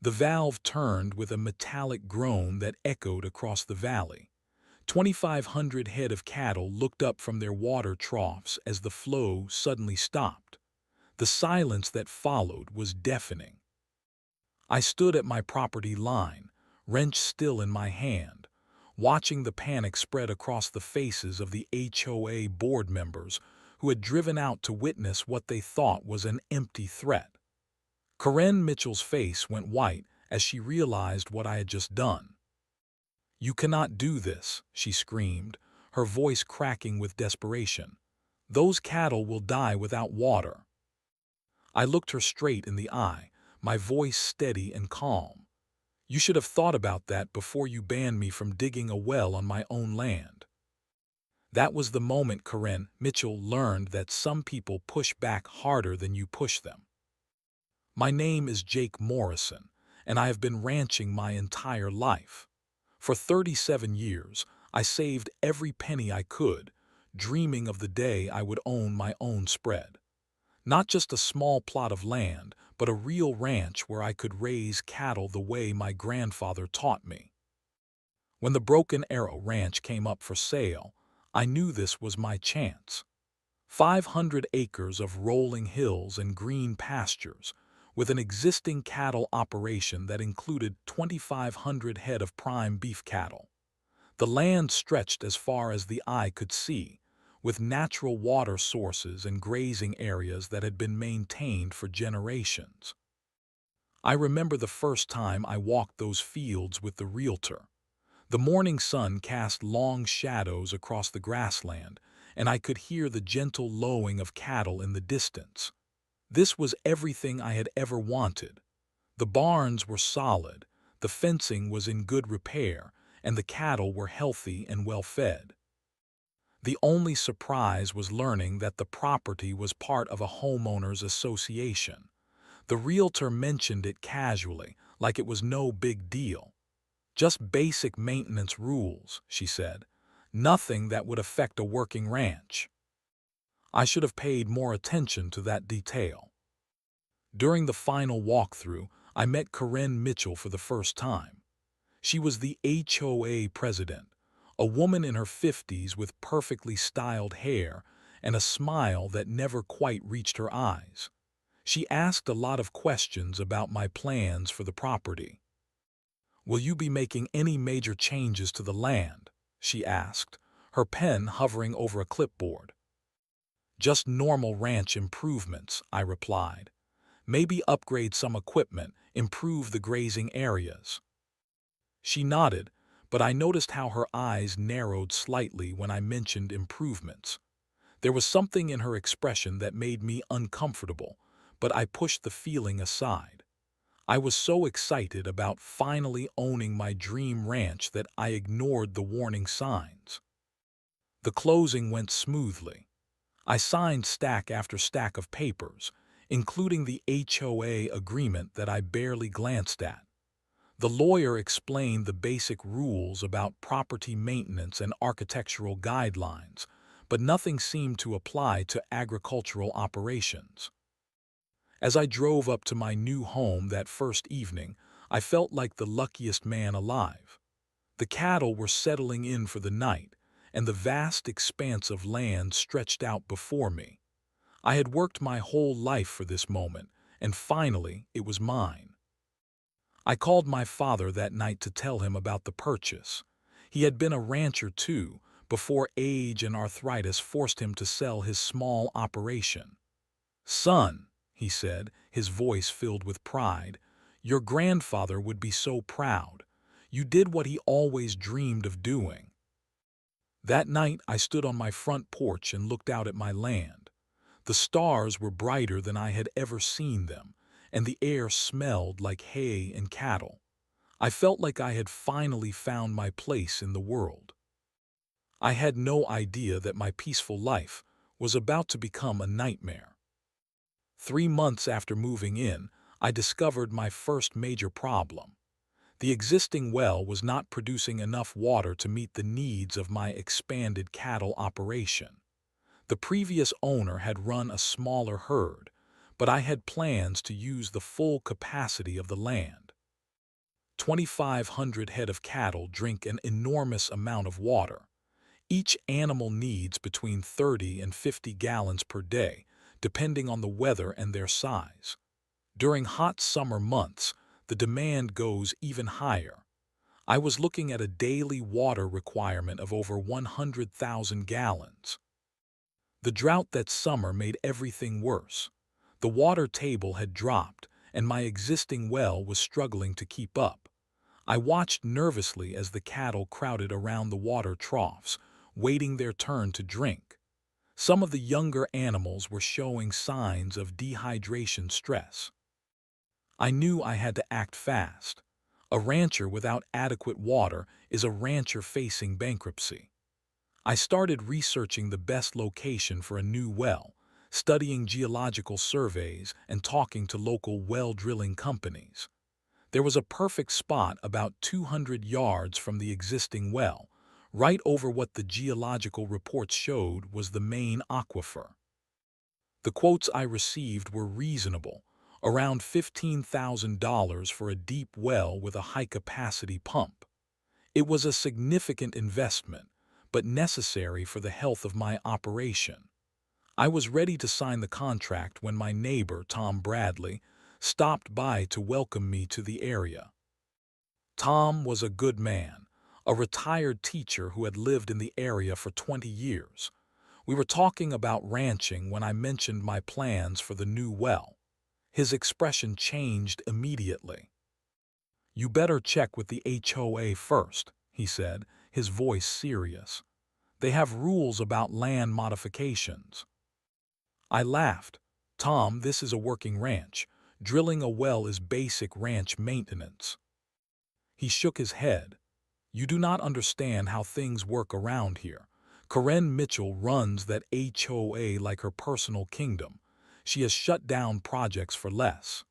The valve turned with a metallic groan that echoed across the valley. 2,500 head of cattle looked up from their water troughs as the flow suddenly stopped. The silence that followed was deafening. I stood at my property line, wrench still in my hand, watching the panic spread across the faces of the HOA board members who had driven out to witness what they thought was an empty threat. Corinne Mitchell's face went white as she realized what I had just done. "You cannot do this," she screamed, her voice cracking with desperation. "Those cattle will die without water." I looked her straight in the eye, my voice steady and calm. "You should have thought about that before you banned me from digging a well on my own land." That was the moment Corinne Mitchell learned that some people push back harder than you push them. "My name is Jake Morrison, and I have been ranching my entire life. For 37 years, I saved every penny I could, dreaming of the day I would own my own spread. Not just a small plot of land, but a real ranch where I could raise cattle the way my grandfather taught me. When the Broken Arrow Ranch came up for sale, I knew this was my chance. 500 acres of rolling hills and green pastures, with an existing cattle operation that included 2,500 head of prime beef cattle. The land stretched as far as the eye could see, with natural water sources and grazing areas that had been maintained for generations. I remember the first time I walked those fields with the realtor. The morning sun cast long shadows across the grassland, and I could hear the gentle lowing of cattle in the distance. This was everything I had ever wanted. The barns were solid, the fencing was in good repair, and the cattle were healthy and well fed. The only surprise was learning that the property was part of a homeowners association. The realtor mentioned it casually, like it was no big deal. "Just basic maintenance rules," she said. "Nothing that would affect a working ranch." I should have paid more attention to that detail. During the final walkthrough, I met Corinne Mitchell for the first time. She was the HOA president, a woman in her 50s with perfectly styled hair and a smile that never quite reached her eyes. She asked a lot of questions about my plans for the property. "Will you be making any major changes to the land?" she asked, her pen hovering over a clipboard. "Just normal ranch improvements," I replied. "Maybe upgrade some equipment, improve the grazing areas." She nodded, but I noticed how her eyes narrowed slightly when I mentioned improvements. There was something in her expression that made me uncomfortable, but I pushed the feeling aside. I was so excited about finally owning my dream ranch that I ignored the warning signs. The closing went smoothly. I signed stack after stack of papers, including the HOA agreement that I barely glanced at. The lawyer explained the basic rules about property maintenance and architectural guidelines, but nothing seemed to apply to agricultural operations. As I drove up to my new home that first evening, I felt like the luckiest man alive. The cattle were settling in for the night, and the vast expanse of land stretched out before me. I had worked my whole life for this moment, and finally it was mine. I called my father that night to tell him about the purchase. He had been a rancher too, before age and arthritis forced him to sell his small operation. "Son," he said, his voice filled with pride, "your grandfather would be so proud. You did what he always dreamed of doing." That night I stood on my front porch and looked out at my land. The stars were brighter than I had ever seen them, and the air smelled like hay and cattle. I felt like I had finally found my place in the world. I had no idea that my peaceful life was about to become a nightmare. 3 months after moving in, I discovered my first major problem. The existing well was not producing enough water to meet the needs of my expanded cattle operation. The previous owner had run a smaller herd, but I had plans to use the full capacity of the land. 2,500 head of cattle drink an enormous amount of water. Each animal needs between 30 and 50 gallons per day, depending on the weather and their size. During hot summer months, the demand goes even higher. I was looking at a daily water requirement of over 100,000 gallons. The drought that summer made everything worse. The water table had dropped, and my existing well was struggling to keep up. I watched nervously as the cattle crowded around the water troughs, waiting their turn to drink. Some of the younger animals were showing signs of dehydration stress. I knew I had to act fast. A rancher without adequate water is a rancher facing bankruptcy. I started researching the best location for a new well, studying geological surveys and talking to local well drilling companies. There was a perfect spot about 200 yards from the existing well, right over what the geological reports showed was the main aquifer. The quotes I received were reasonable, around $15,000 for a deep well with a high-capacity pump. It was a significant investment, but necessary for the health of my operation. I was ready to sign the contract when my neighbor, Tom Bradley, stopped by to welcome me to the area. Tom was a good man, a retired teacher who had lived in the area for 20 years. We were talking about ranching when I mentioned my plans for the new well. His expression changed immediately. "You better check with the HOA first," he said, his voice serious. "They have rules about land modifications." I laughed. "Tom, this is a working ranch. Drilling a well is basic ranch maintenance." He shook his head. "You do not understand how things work around here. Corinne Mitchell runs that HOA like her personal kingdom. She has shut down projects for less."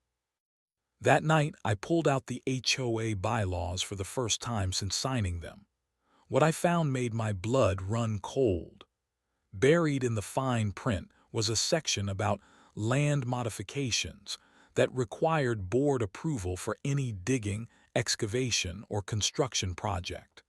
That night, I pulled out the HOA bylaws for the first time since signing them. What I found made my blood run cold. Buried in the fine print was a section about land modifications that required board approval for any digging, excavation, or construction project.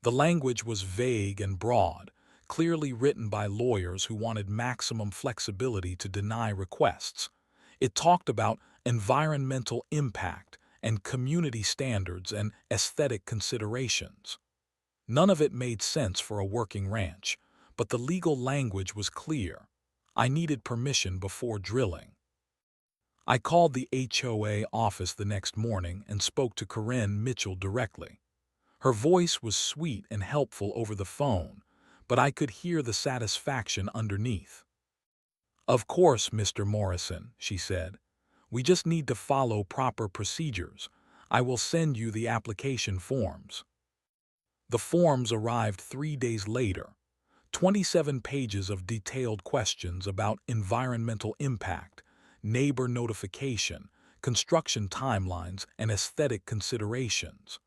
The language was vague and broad, clearly written by lawyers who wanted maximum flexibility to deny requests. It talked about environmental impact and community standards and aesthetic considerations. None of it made sense for a working ranch, but the legal language was clear. I needed permission before drilling. I called the HOA office the next morning and spoke to Corinne Mitchell directly. Her voice was sweet and helpful over the phone, but I could hear the satisfaction underneath. "Of course, Mr. Morrison," she said. "We just need to follow proper procedures. I will send you the application forms." The forms arrived 3 days later. 27 pages of detailed questions about environmental impact, neighbor notification, construction timelines, and aesthetic considerations.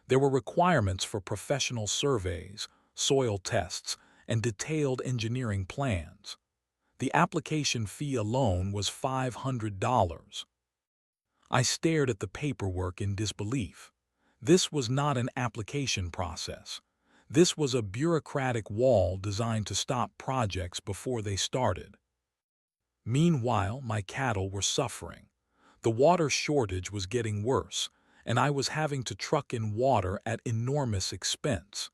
There were requirements for professional surveys, soil tests, and detailed engineering plans. The application fee alone was $500. I stared at the paperwork in disbelief. This was not an application process. This was a bureaucratic wall designed to stop projects before they started. Meanwhile, my cattle were suffering. The water shortage was getting worse, and I was having to truck in water at enormous expense.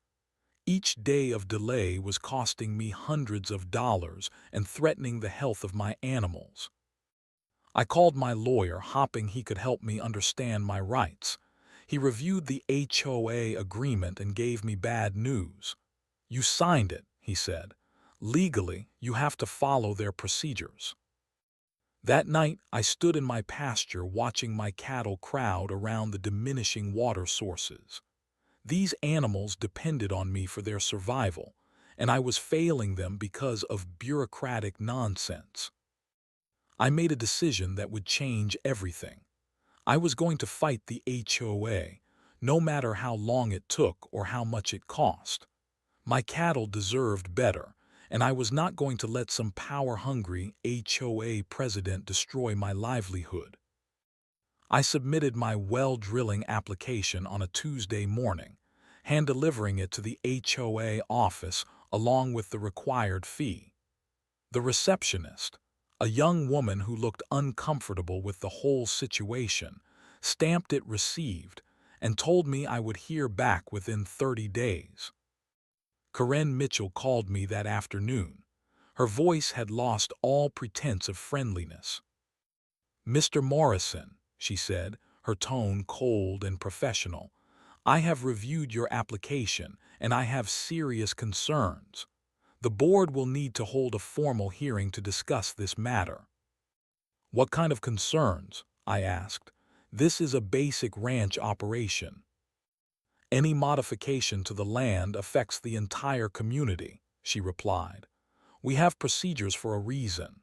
Each day of delay was costing me hundreds of dollars and threatening the health of my animals. I called my lawyer, hoping he could help me understand my rights. He reviewed the HOA agreement and gave me bad news. "You signed it," he said. "Legally, you have to follow their procedures." That night, I stood in my pasture watching my cattle crowd around the diminishing water sources. These animals depended on me for their survival, and I was failing them because of bureaucratic nonsense. I made a decision that would change everything. I was going to fight the HOA, no matter how long it took or how much it cost. My cattle deserved better, and I was not going to let some power-hungry HOA president destroy my livelihood. I submitted my well drilling application on a Tuesday morning, hand-delivering it to the HOA office along with the required fee. The receptionist, a young woman who looked uncomfortable with the whole situation, stamped it received and told me I would hear back within 30 days. Corinne Mitchell called me that afternoon. Her voice had lost all pretense of friendliness. "Mr. Morrison," she said, her tone cold and professional, "I have reviewed your application and I have serious concerns. The board will need to hold a formal hearing to discuss this matter." "What kind of concerns?" I asked. "This is a basic ranch operation. Any modification to the land affects the entire community," she replied. "We have procedures for a reason."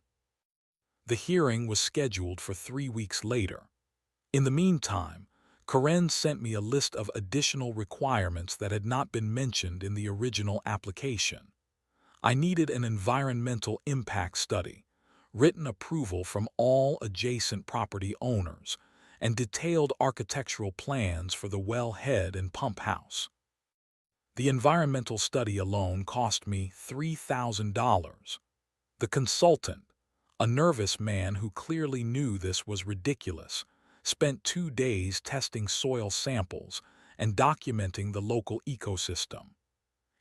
The hearing was scheduled for 3 weeks later. In the meantime, Corinne sent me a list of additional requirements that had not been mentioned in the original application. I needed an environmental impact study, written approval from all adjacent property owners, and detailed architectural plans for the wellhead and pump house. The environmental study alone cost me $3,000. The consultant, a nervous man who clearly knew this was ridiculous, spent 2 days testing soil samples and documenting the local ecosystem.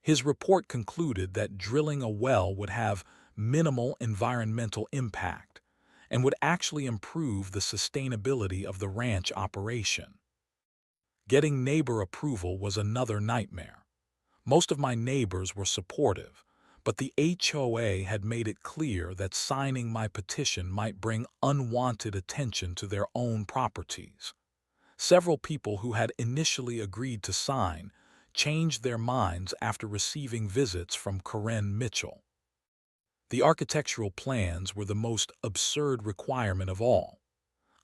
His report concluded that drilling a well would have minimal environmental impact and would actually improve the sustainability of the ranch operation. Getting neighbor approval was another nightmare. Most of my neighbors were supportive, but the HOA had made it clear that signing my petition might bring unwanted attention to their own properties. Several people who had initially agreed to sign changed their minds after receiving visits from Corinne Mitchell. The architectural plans were the most absurd requirement of all.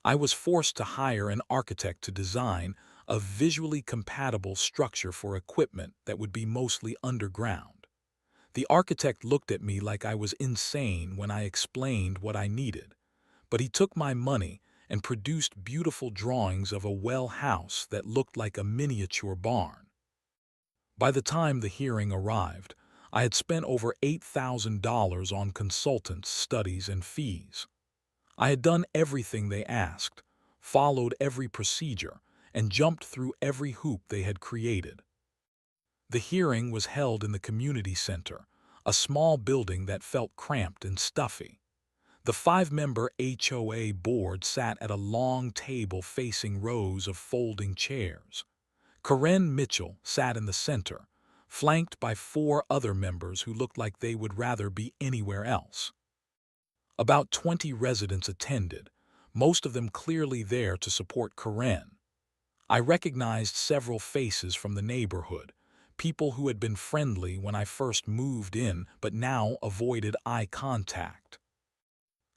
I was forced to hire an architect to design a visually compatible structure for equipment that would be mostly underground. The architect looked at me like I was insane when I explained what I needed, but he took my money and produced beautiful drawings of a well house that looked like a miniature barn. By the time the hearing arrived, I had spent over $8,000 on consultants, studies, and fees. I had done everything they asked, followed every procedure, and jumped through every hoop they had created. The hearing was held in the community center, a small building that felt cramped and stuffy. The 5-member HOA board sat at a long table facing rows of folding chairs. Corinne Mitchell sat in the center, flanked by 4 other members who looked like they would rather be anywhere else. About 20 residents attended, most of them clearly there to support Corinne. I recognized several faces from the neighborhood, people who had been friendly when I first moved in but now avoided eye contact.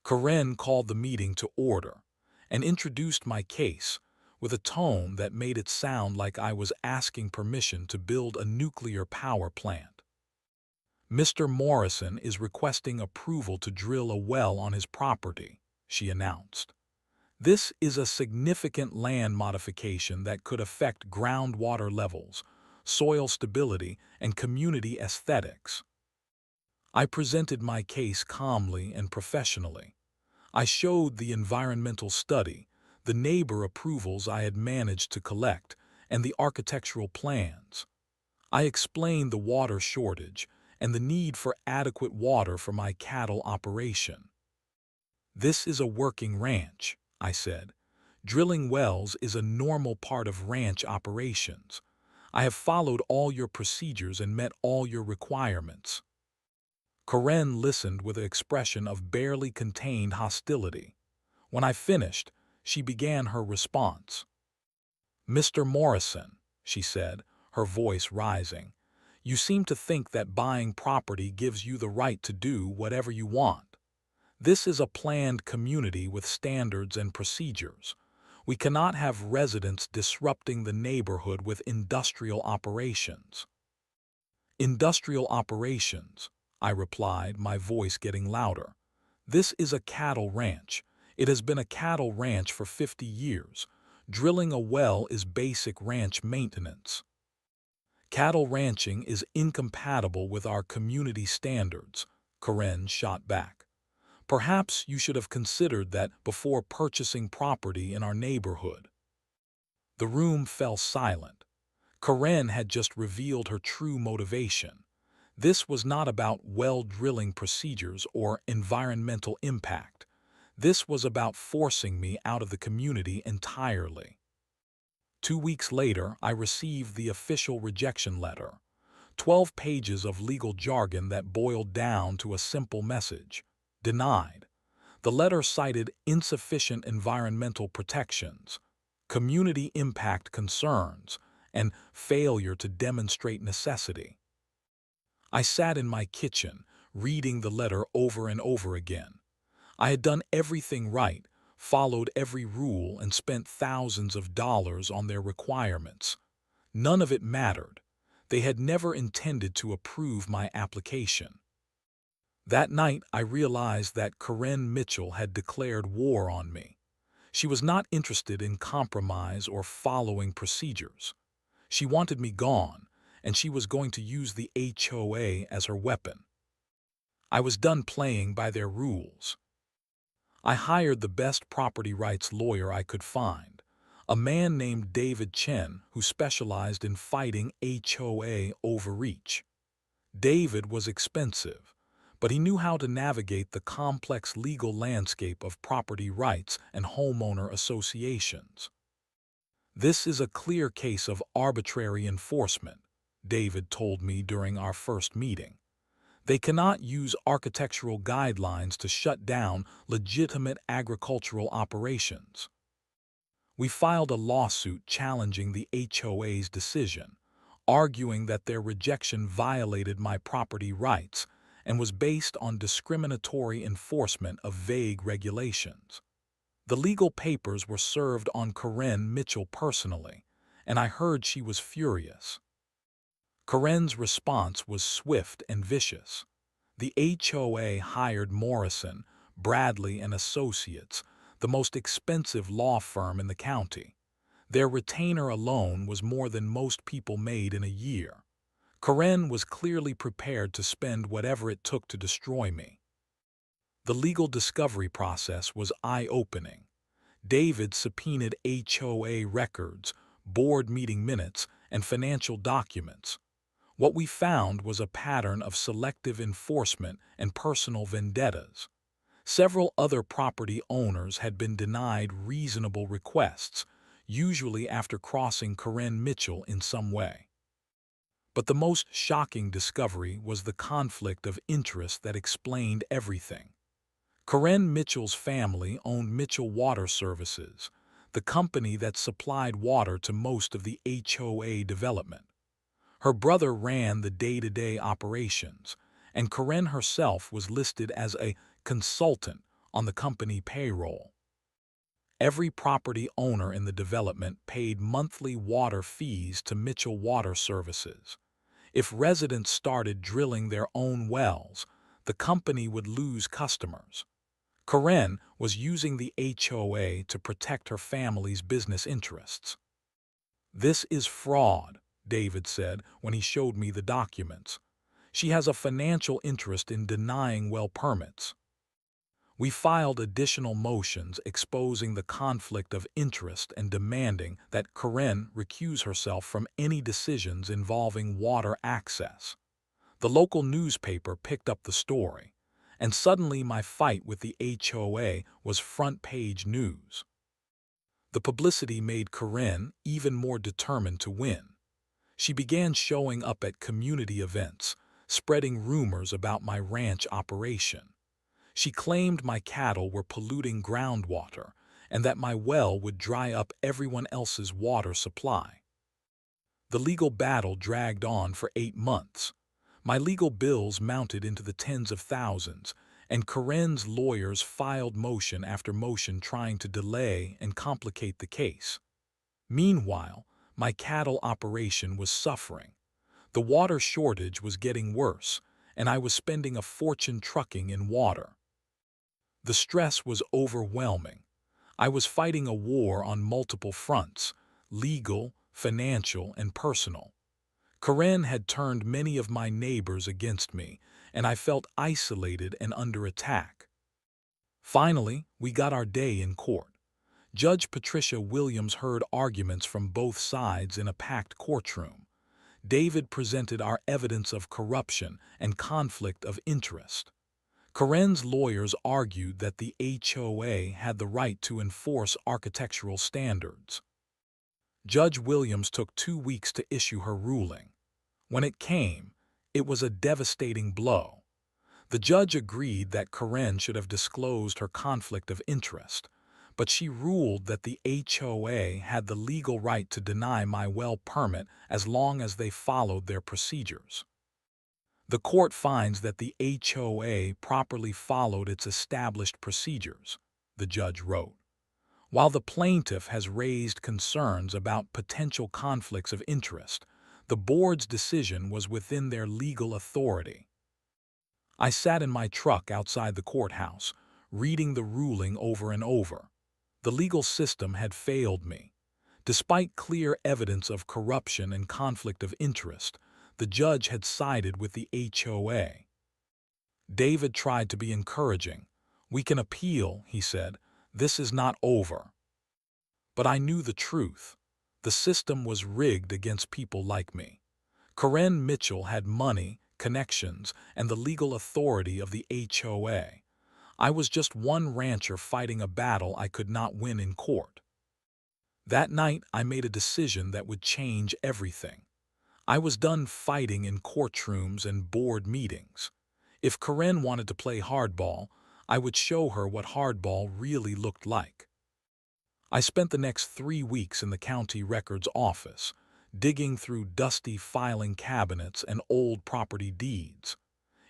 Corinne called the meeting to order and introduced my case with a tone that made it sound like I was asking permission to build a nuclear power plant. "Mr. Morrison is requesting approval to drill a well on his property," she announced. "This is a significant land modification that could affect groundwater levels, soil stability, and community aesthetics." I presented my case calmly and professionally. I showed the environmental study, the neighbor approvals I had managed to collect, and the architectural plans. I explained the water shortage and the need for adequate water for my cattle operation. "This is a working ranch," I said. "Drilling wells is a normal part of ranch operations. I have followed all your procedures and met all your requirements." Corinne listened with an expression of barely contained hostility. When I finished, she began her response. "Mr. Morrison," she said, her voice rising, "you seem to think that buying property gives you the right to do whatever you want. This is a planned community with standards and procedures. We cannot have residents disrupting the neighborhood with industrial operations." "Industrial operations," I replied, my voice getting louder. "This is a cattle ranch. It has been a cattle ranch for 50 years. Drilling a well is basic ranch maintenance. Cattle ranching is incompatible with our community standards, Karen shot back. Perhaps you should have considered that before purchasing property in our neighborhood. The room fell silent. Karen had just revealed her true motivation. This was not about well drilling procedures or environmental impact. This was about forcing me out of the community entirely. 2 weeks later, I received the official rejection letter. 12 pages of legal jargon that boiled down to a simple message: denied. The letter cited insufficient environmental protections, community impact concerns, and failure to demonstrate necessity. I sat in my kitchen, reading the letter over and over again. I had done everything right, followed every rule, and spent thousands of dollars on their requirements. None of it mattered. They had never intended to approve my application. That night, I realized that Karen Mitchell had declared war on me. She was not interested in compromise or following procedures. She wanted me gone, and she was going to use the HOA as her weapon. I was done playing by their rules. I hired the best property rights lawyer I could find, a man named David Chen who specialized in fighting HOA overreach. David was expensive, but he knew how to navigate the complex legal landscape of property rights and homeowner associations. "This is a clear case of arbitrary enforcement," David told me during our first meeting. "They cannot use architectural guidelines to shut down legitimate agricultural operations." We filed a lawsuit challenging the HOA's decision, arguing that their rejection violated my property rights and was based on discriminatory enforcement of vague regulations. The legal papers were served on Karen Mitchell personally, and I heard she was furious. Karen's response was swift and vicious. The HOA hired Morrison, Bradley and Associates, the most expensive law firm in the county. Their retainer alone was more than most people made in a year. Karen was clearly prepared to spend whatever it took to destroy me. The legal discovery process was eye-opening. David subpoenaed HOA records, board meeting minutes, and financial documents. What we found was a pattern of selective enforcement and personal vendettas. Several other property owners had been denied reasonable requests, usually after crossing Karen Mitchell in some way. But the most shocking discovery was the conflict of interest that explained everything. Karen Mitchell's family owned Mitchell Water Services, the company that supplied water to most of the HOA development. Her brother ran the day-to-day operations, and Karen herself was listed as a consultant on the company payroll. Every property owner in the development paid monthly water fees to Mitchell Water Services. If residents started drilling their own wells, the company would lose customers. Karen was using the HOA to protect her family's business interests. "This is fraud," David said when he showed me the documents. "She has a financial interest in denying well permits." We filed additional motions exposing the conflict of interest and demanding that Karen recuse herself from any decisions involving water access. The local newspaper picked up the story, and suddenly my fight with the HOA was front-page news. The publicity made Karen even more determined to win. She began showing up at community events, spreading rumors about my ranch operation. She claimed my cattle were polluting groundwater and that my well would dry up everyone else's water supply. The legal battle dragged on for 8 months. My legal bills mounted into the tens of thousands, and Karen's lawyers filed motion after motion trying to delay and complicate the case. Meanwhile, my cattle operation was suffering. The water shortage was getting worse, and I was spending a fortune trucking in water. The stress was overwhelming. I was fighting a war on multiple fronts: legal, financial, and personal. Karen had turned many of my neighbors against me, and I felt isolated and under attack. Finally, we got our day in court. Judge Patricia Williams heard arguments from both sides in a packed courtroom. David presented our evidence of corruption and conflict of interest. Karen's lawyers argued that the HOA had the right to enforce architectural standards. Judge Williams took 2 weeks to issue her ruling. When it came, it was a devastating blow. The judge agreed that Karen should have disclosed her conflict of interest, but she ruled that the HOA had the legal right to deny my well permit as long as they followed their procedures. The court finds that the HOA properly followed its established procedures, the judge wrote. While the plaintiff has raised concerns about potential conflicts of interest, the board's decision was within their legal authority. I sat in my truck outside the courthouse, reading the ruling over and over. The legal system had failed me. Despite clear evidence of corruption and conflict of interest, the judge had sided with the HOA. David tried to be encouraging. "We can appeal," he said. "This is not over." But I knew the truth. The system was rigged against people like me. Karen Mitchell had money, connections, and the legal authority of the HOA. I was just one rancher fighting a battle I could not win in court. That night, I made a decision that would change everything. I was done fighting in courtrooms and board meetings. If Karen wanted to play hardball, I would show her what hardball really looked like. I spent the next 3 weeks in the county records office, digging through dusty filing cabinets and old property deeds.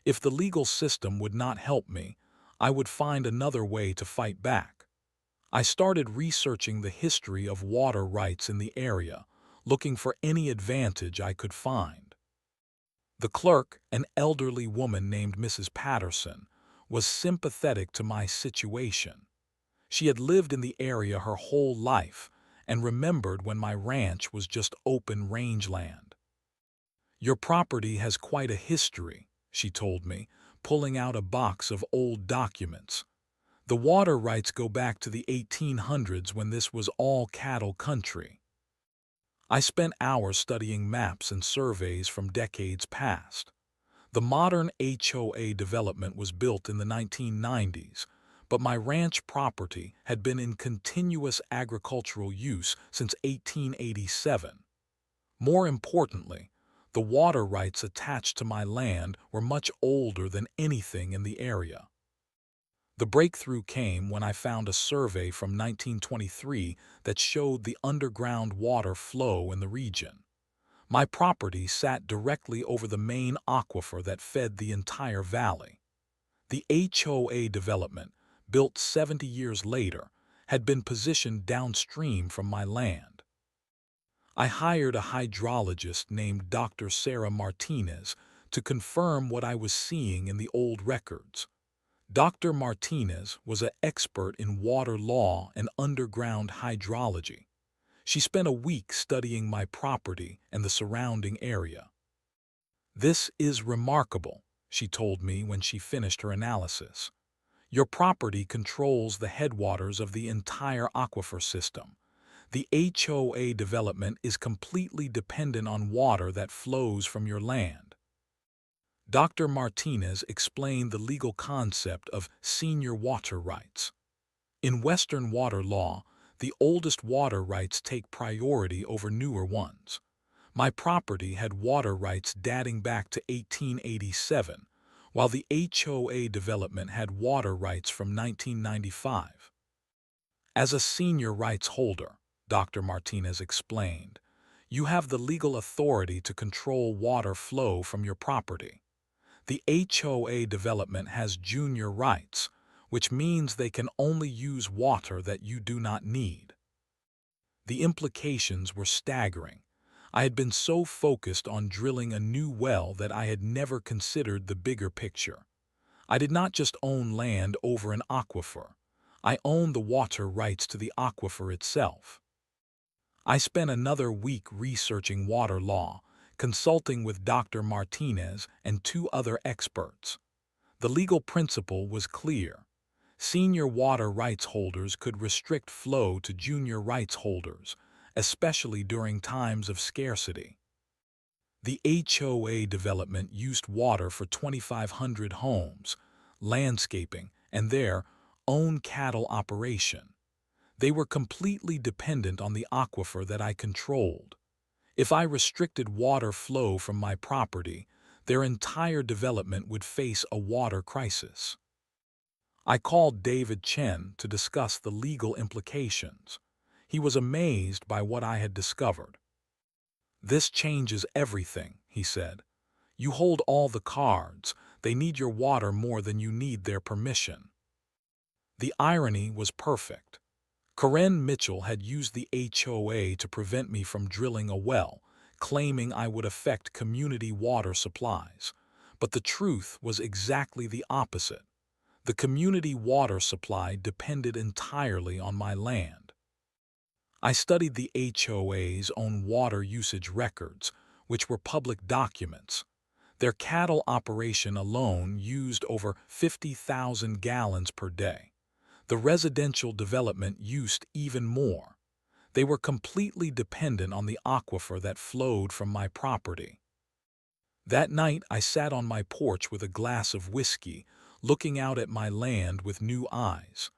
If the legal system would not help me, I would find another way to fight back. I started researching the history of water rights in the area, looking for any advantage I could find. The clerk, an elderly woman named Mrs. Patterson, was sympathetic to my situation. She had lived in the area her whole life and remembered when my ranch was just open rangeland. "Your property has quite a history," she told me, pulling out a box of old documents. "The water rights go back to the 1800s when this was all cattle country." I spent hours studying maps and surveys from decades past. The modern HOA development was built in the 1990s, but my ranch property had been in continuous agricultural use since 1887. More importantly, the water rights attached to my land were much older than anything in the area. The breakthrough came when I found a survey from 1923 that showed the underground water flow in the region. My property sat directly over the main aquifer that fed the entire valley. The HOA development, built 70 years later, had been positioned downstream from my land. I hired a hydrologist named Dr. Sarah Martinez to confirm what I was seeing in the old records. Dr. Martinez was an expert in water law and underground hydrology. She spent a week studying my property and the surrounding area. "This is remarkable," she told me when she finished her analysis. "Your property controls the headwaters of the entire aquifer system. The HOA development is completely dependent on water that flows from your land." Dr. Martinez explained the legal concept of senior water rights. In Western water law, the oldest water rights take priority over newer ones. My property had water rights dating back to 1887, while the HOA development had water rights from 1995. "As a senior rights holder," Dr. Martinez explained, "you have the legal authority to control water flow from your property. The HOA development has junior rights, which means they can only use water that you do not need." The implications were staggering. I had been so focused on drilling a new well that I had never considered the bigger picture. I did not just own land over an aquifer. I owned the water rights to the aquifer itself. I spent another week researching water law, consulting with Dr. Martinez and two other experts. The legal principle was clear. Senior water rights holders could restrict flow to junior rights holders, especially during times of scarcity. The HOA development used water for 2,500 homes, landscaping, and their own cattle operation. They were completely dependent on the aquifer that I controlled. If I restricted water flow from my property, their entire development would face a water crisis. I called David Chen to discuss the legal implications. He was amazed by what I had discovered. "This changes everything," he said. "You hold all the cards. They need your water more than you need their permission." The irony was perfect. Karen Mitchell had used the HOA to prevent me from drilling a well, claiming I would affect community water supplies. But the truth was exactly the opposite. The community water supply depended entirely on my land. I studied the HOA's own water usage records, which were public documents. Their cattle operation alone used over 50,000 gallons per day. The residential development used even more. They were completely dependent on the aquifer that flowed from my property. That night I sat on my porch with a glass of whiskey, looking out at my land with new eyes.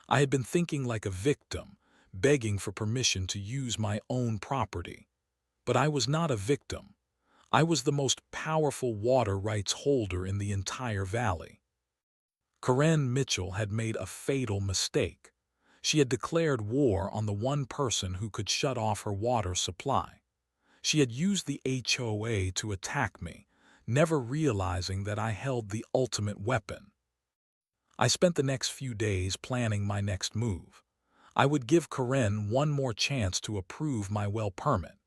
I had been thinking like a victim, begging for permission to use my own property. But I was not a victim. I was the most powerful water rights holder in the entire valley. Karen Mitchell had made a fatal mistake. She had declared war on the one person who could shut off her water supply. She had used the HOA to attack me, never realizing that I held the ultimate weapon. I spent the next few days planning my next move. I would give Karen one more chance to approve my well permit.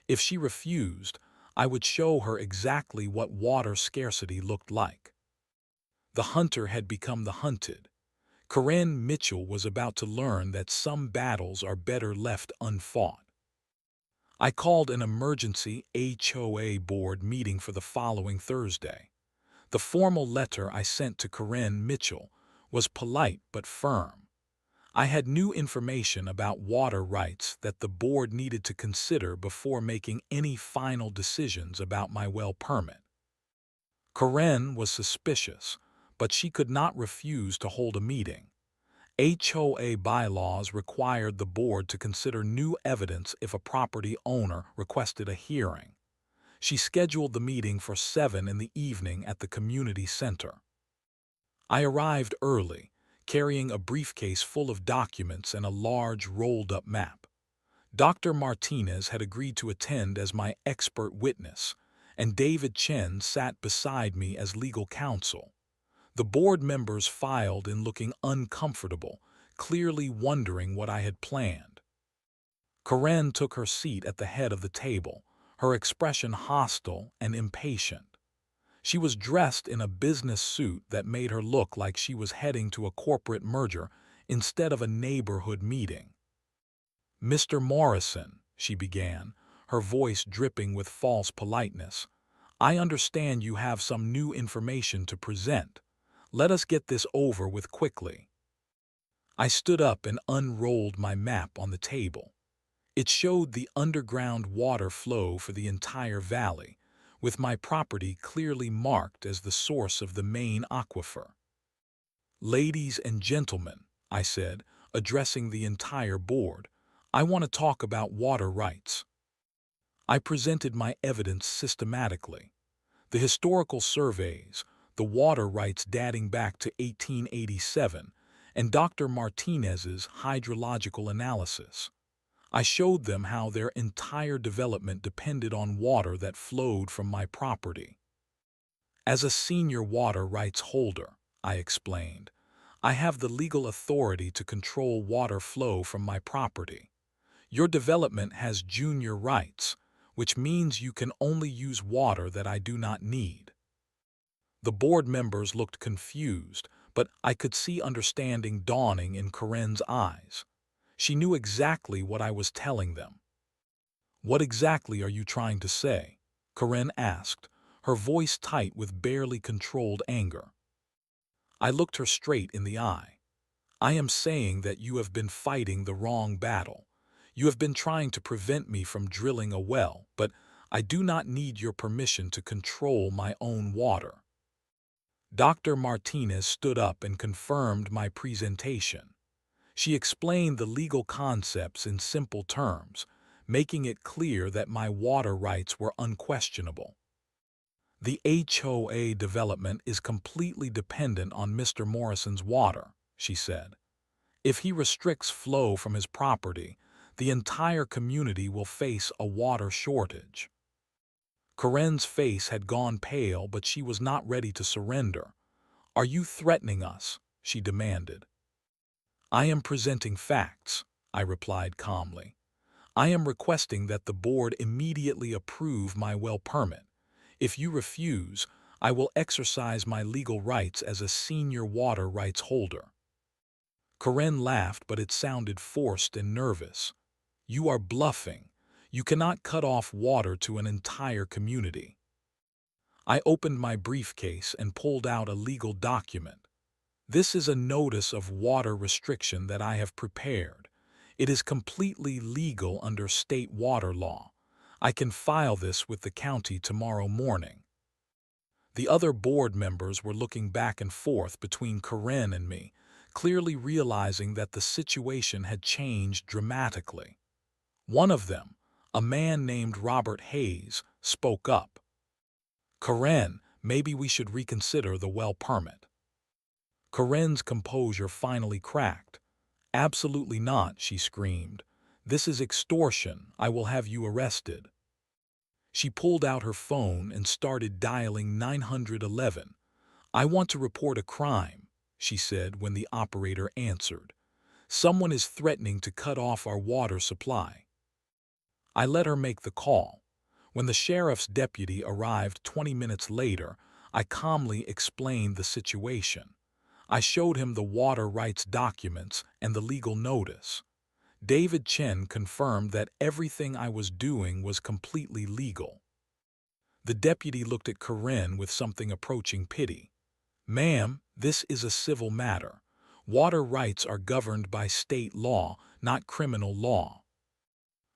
If she refused, I would show her exactly what water scarcity looked like. The hunter had become the hunted. Karen Mitchell was about to learn that some battles are better left unfought. I called an emergency HOA board meeting for the following Thursday. The formal letter I sent to Karen Mitchell was polite but firm. I had new information about water rights that the board needed to consider before making any final decisions about my well permit. Karen was suspicious, but she could not refuse to hold a meeting. HOA bylaws required the board to consider new evidence if a property owner requested a hearing. She scheduled the meeting for 7 in the evening at the community center. I arrived early, carrying a briefcase full of documents and a large rolled-up map. Dr. Martinez had agreed to attend as my expert witness, and David Chen sat beside me as legal counsel. The board members filed in looking uncomfortable, clearly wondering what I had planned. Karen took her seat at the head of the table, her expression hostile and impatient. She was dressed in a business suit that made her look like she was heading to a corporate merger instead of a neighborhood meeting. "Mr. Morrison," she began, her voice dripping with false politeness, "I understand you have some new information to present. Let us get this over with quickly." I stood up and unrolled my map on the table. It showed the underground water flow for the entire valley, with my property clearly marked as the source of the main aquifer. "Ladies and gentlemen," I said, addressing the entire board, "I want to talk about water rights." I presented my evidence systematically. The historical surveys, the water rights dating back to 1887, and Dr. Martinez's hydrological analysis. I showed them how their entire development depended on water that flowed from my property. "As a senior water rights holder," I explained, "I have the legal authority to control water flow from my property. Your development has junior rights, which means you can only use water that I do not need." The board members looked confused, but I could see understanding dawning in Corinne's eyes. She knew exactly what I was telling them. "What exactly are you trying to say?" Corinne asked, her voice tight with barely controlled anger. I looked her straight in the eye. "I am saying that you have been fighting the wrong battle. You have been trying to prevent me from drilling a well, but I do not need your permission to control my own water." Dr. Martinez stood up and confirmed my presentation. She explained the legal concepts in simple terms, making it clear that my water rights were unquestionable. "The HOA development is completely dependent on Mr. Morrison's water," she said. "If he restricts flow from his property, the entire community will face a water shortage." Corinne's face had gone pale, but she was not ready to surrender. "Are you threatening us?" she demanded. "I am presenting facts," I replied calmly. "I am requesting that the board immediately approve my well permit. If you refuse, I will exercise my legal rights as a senior water rights holder." Corinne laughed, but it sounded forced and nervous. "You are bluffing. You cannot cut off water to an entire community." I opened my briefcase and pulled out a legal document. "This is a notice of water restriction that I have prepared. It is completely legal under state water law. I can file this with the county tomorrow morning." The other board members were looking back and forth between Corinne and me, clearly realizing that the situation had changed dramatically. One of them, a man named Robert Hayes, spoke up. "Corinne, maybe we should reconsider the well permit." Corinne's composure finally cracked. "Absolutely not," she screamed. "This is extortion. I will have you arrested." She pulled out her phone and started dialing 911. "I want to report a crime," she said when the operator answered. "Someone is threatening to cut off our water supply." I let her make the call. When the sheriff's deputy arrived 20 minutes later, I calmly explained the situation. I showed him the water rights documents and the legal notice. David Chen confirmed that everything I was doing was completely legal. The deputy looked at Corinne with something approaching pity. "Ma'am, this is a civil matter. Water rights are governed by state law, not criminal law."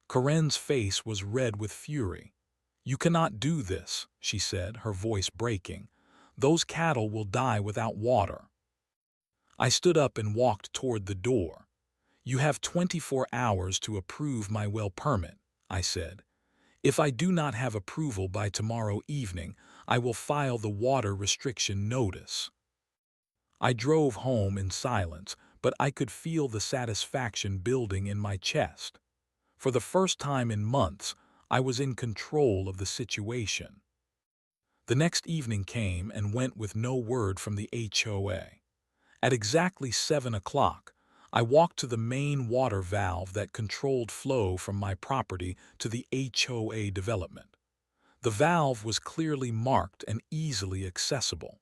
Corinne's face was red with fury. "You cannot do this," she said, her voice breaking. "Those cattle will die without water." I stood up and walked toward the door. "You have 24 hours to approve my well permit," I said. "If I do not have approval by tomorrow evening, I will file the water restriction notice." I drove home in silence, but I could feel the satisfaction building in my chest. For the first time in months, I was in control of the situation. The next evening came and went with no word from the HOA. At exactly 7 o'clock, I walked to the main water valve that controlled flow from my property to the HOA development. The valve was clearly marked and easily accessible.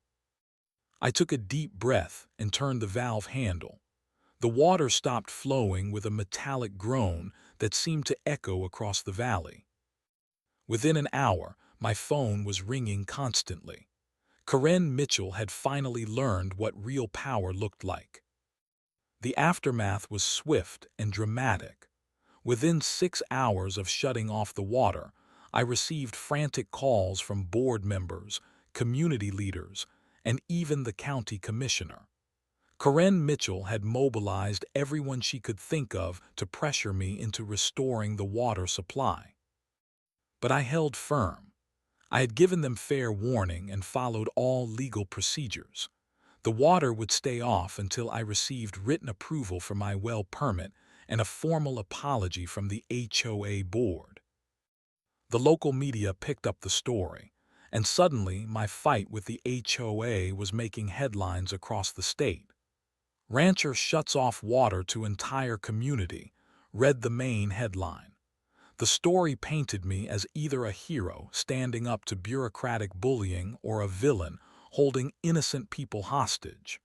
I took a deep breath and turned the valve handle. The water stopped flowing with a metallic groan that seemed to echo across the valley. Within an hour, my phone was ringing constantly. Corinne Mitchell had finally learned what real power looked like. The aftermath was swift and dramatic. Within 6 hours of shutting off the water, I received frantic calls from board members, community leaders, and even the county commissioner. Corinne Mitchell had mobilized everyone she could think of to pressure me into restoring the water supply. But I held firm. I had given them fair warning and followed all legal procedures. The water would stay off until I received written approval for my well permit and a formal apology from the HOA board. The local media picked up the story, and suddenly my fight with the HOA was making headlines across the state. "Rancher shuts off water to entire community," read the main headline. The story painted me as either a hero standing up to bureaucratic bullying or a villain holding innocent people hostage.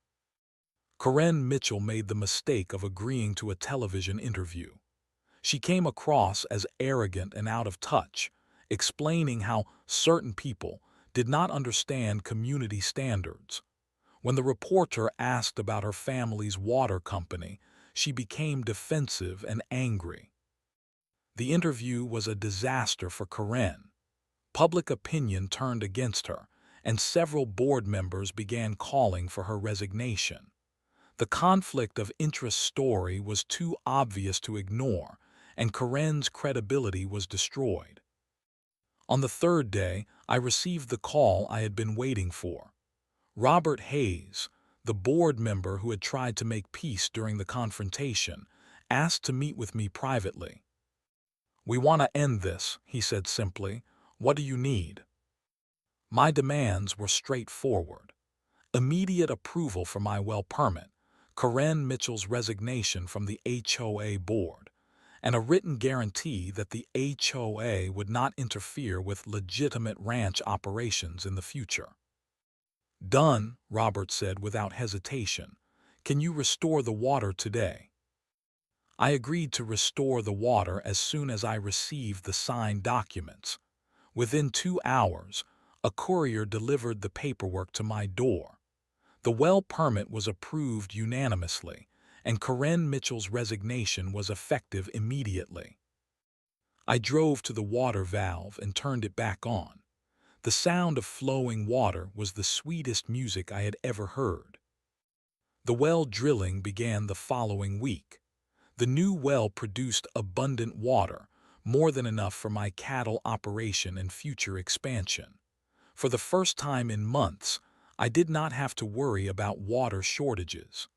Corinne Mitchell made the mistake of agreeing to a television interview. She came across as arrogant and out of touch, explaining how certain people did not understand community standards. When the reporter asked about her family's water company, she became defensive and angry. The interview was a disaster for Corinne. Public opinion turned against her, and several board members began calling for her resignation. The conflict of interest story was too obvious to ignore, and Corinne's credibility was destroyed. On the third day, I received the call I had been waiting for. Robert Hayes, the board member who had tried to make peace during the confrontation, asked to meet with me privately. "We want to end this," he said simply. "What do you need?" My demands were straightforward. Immediate approval for my well permit, Corinne Mitchell's resignation from the HOA board, and a written guarantee that the HOA would not interfere with legitimate ranch operations in the future. "Done," Robert said without hesitation. "Can you restore the water today?" I agreed to restore the water as soon as I received the signed documents. Within 2 hours, a courier delivered the paperwork to my door. The well permit was approved unanimously, and Corinne Mitchell's resignation was effective immediately. I drove to the water valve and turned it back on. The sound of flowing water was the sweetest music I had ever heard. The well drilling began the following week. The new well produced abundant water, more than enough for my cattle operation and future expansion. For the first time in months, I did not have to worry about water shortages.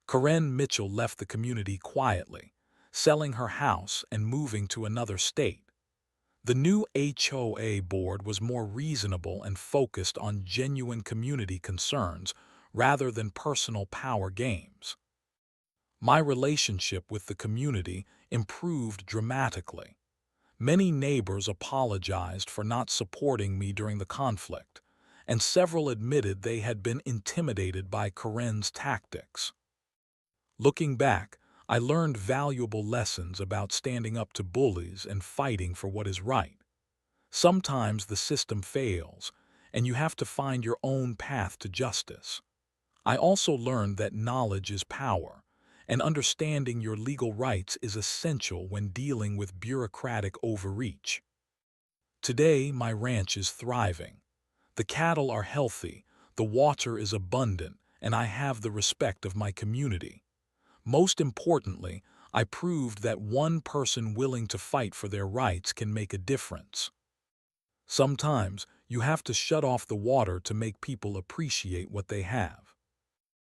Corinne Mitchell left the community quietly, selling her house and moving to another state. The new HOA board was more reasonable and focused on genuine community concerns rather than personal power games. My relationship with the community improved dramatically. Many neighbors apologized for not supporting me during the conflict, and several admitted they had been intimidated by Corinne's tactics. Looking back, I learned valuable lessons about standing up to bullies and fighting for what is right. Sometimes the system fails, and you have to find your own path to justice. I also learned that knowledge is power, and understanding your legal rights is essential when dealing with bureaucratic overreach. Today, my ranch is thriving. The cattle are healthy, the water is abundant, and I have the respect of my community. Most importantly, I proved that one person willing to fight for their rights can make a difference. Sometimes, you have to shut off the water to make people appreciate what they have.